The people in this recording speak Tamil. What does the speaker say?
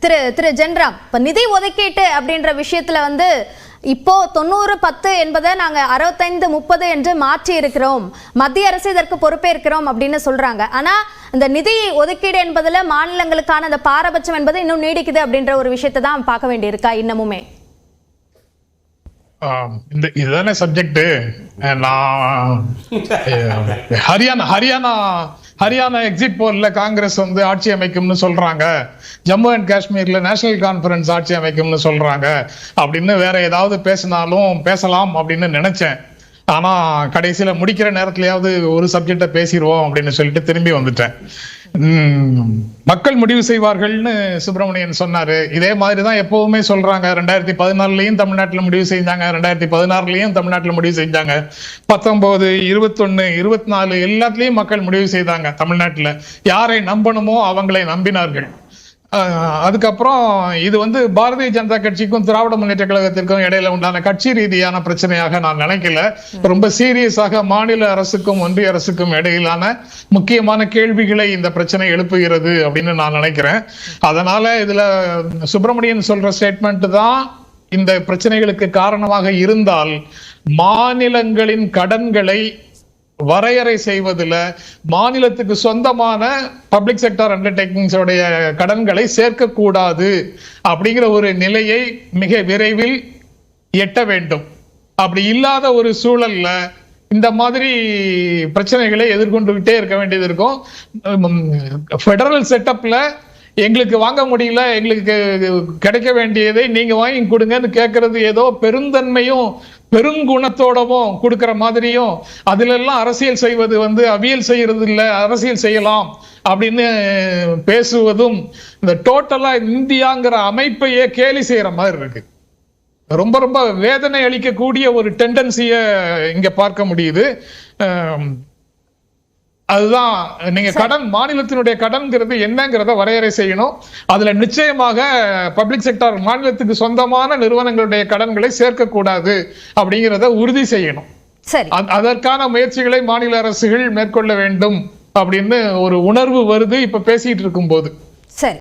திரு திரு ஜென்ராம், இப்ப நிதி ஒதுக்கீட்டு அப்படின்ற விஷயத்துல வந்து இப்போ 90-10 என்பதை நாங்க 65-30 என்று மாற்றி இருக்கிறோம், மத்திய அரசு இதற்கு பொறுப்பேற்கிறோம் அப்படின்னு சொல்றாங்க. ஆனா இந்த நிதி ஒதுக்கீடு என்பதுல மாநிலங்களுக்கான அந்த பாரபட்சம் என்பது இன்னும் நீடிக்குது அப்படின்ற ஒரு விஷயத்தை தான் பார்க்க வேண்டியிருக்கா இன்னமுமே? இதுதானே சப்ஜெக்ட். நான் ஹரியானா எக்ஸிட் போல்ல காங்கிரஸ் வந்து ஆட்சி அமைக்கும்னு சொல்றாங்க, ஜம்மு அண்ட் காஷ்மீர்ல நேஷனல் கான்ஃபரன்ஸ் ஆட்சி அமைக்கும்னு சொல்றாங்க அப்படின்னு வேற ஏதாவது பேசினாலும் பேசலாம் அப்படின்னு நினைச்சேன். ஆனா கடைசியில முடிக்கிற நேரத்திலயாவது ஒரு சப்ஜெக்ட பேசிடுவோம் அப்படின்னு சொல்லிட்டு திரும்பி வந்துட்டேன். மக்கள் முடிவு செய்வார்கள்னு சுப்பிரமணியன் சொன்னாரு. இதே மாதிரிதான் எப்பவுமே சொல்றாங்க. 2014லயும் தமிழ்நாட்டில் முடிவு செஞ்சாங்க, 2016லயும் தமிழ்நாட்டில் முடிவு செஞ்சாங்க, 19, 21, 24 எல்லாத்துலயும் மக்கள் முடிவு செய்தாங்க. தமிழ்நாட்டில் யாரை நம்பணுமோ அவங்களை நம்பினார்கள். அதுக்கப்புறம் இது வந்து பாரதிய ஜனதா கட்சிக்கும் திராவிட முன்னேற்ற கழகத்திற்கும் இடையில உண்டான கட்சி ரீதியான பிரச்சனையாக நான் நினைக்கல. ரொம்ப சீரியஸாக மாநில அரசுக்கும் ஒன்றிய அரசுக்கும் இடையிலான முக்கியமான கேள்விகளை இந்த பிரச்சனை எழுப்புகிறது அப்படின்னு நான் நினைக்கிறேன். அதனால இதுல சுப்பிரமணியன் சொல்ற ஸ்டேட்மெண்ட் தான் இந்த பிரச்சனைகளுக்கு காரணமாக இருந்தால், மாநிலங்களின் கடன்களை வரையறை செய்வதில் மாநிலத்துக்கு சொந்தமான பப்ளிக் செக்டர் அண்டர்டேக்கிங்ஸ் உடைய கடன்களை சேர்க்கக்கூடாது அப்படிங்கிற ஒரு நிலையை மிக விரைவில் எட்ட வேண்டும். அப்படி இல்லாத ஒரு சூழல்ல இந்த மாதிரி பிரச்சனைகளை எதிர்கொண்டுகிட்டே இருக்க வேண்டியது இருக்கும். ஃபெடரல் செட்டப்ல எங்களுக்கு வாங்க முடியல, எங்களுக்கு கிடைக்க வேண்டியதை நீங்க வாங்கி கொடுங்கன்னு கேட்கறது ஏதோ பெருந்தன்மையும் பெருங்குணத்தோடவும் கொடுக்கிற மாதிரியும், அதுல எல்லாம் அரசியல் செய்வது வந்து அவியல் செய்யறது இல்ல, அரசியல் செய்யலாம் அப்படின்னு பேசுவதும் இந்த டோட்டலா இந்தியாங்கிற அமைப்பையே கேலி செய்யற மாதிரி இருக்கு. ரொம்ப ரொம்ப வேதனை அளிக்கக்கூடிய ஒரு டெண்டன்சிய இங்க பார்க்க முடியுது. அதுதான் நீங்க கடன், மாநிலத்தினுடைய கடன்கிறது என்னங்கிறத வரையறை செய்யணும். அதுல நிச்சயமாக பப்ளிக் செக்டார் மாநிலத்துக்கு சொந்தமான நிறுவனங்களுடைய கடன்களை சேர்க்கக்கூடாது அப்படிங்கிறத உறுதி செய்யணும். அதற்கான முயற்சிகளை மாநில அரசுகள் மேற்கொள்ள வேண்டும் அப்படின்னு ஒரு உணர்வு வருது இப்ப பேசிட்டு இருக்கும் போது. சரி.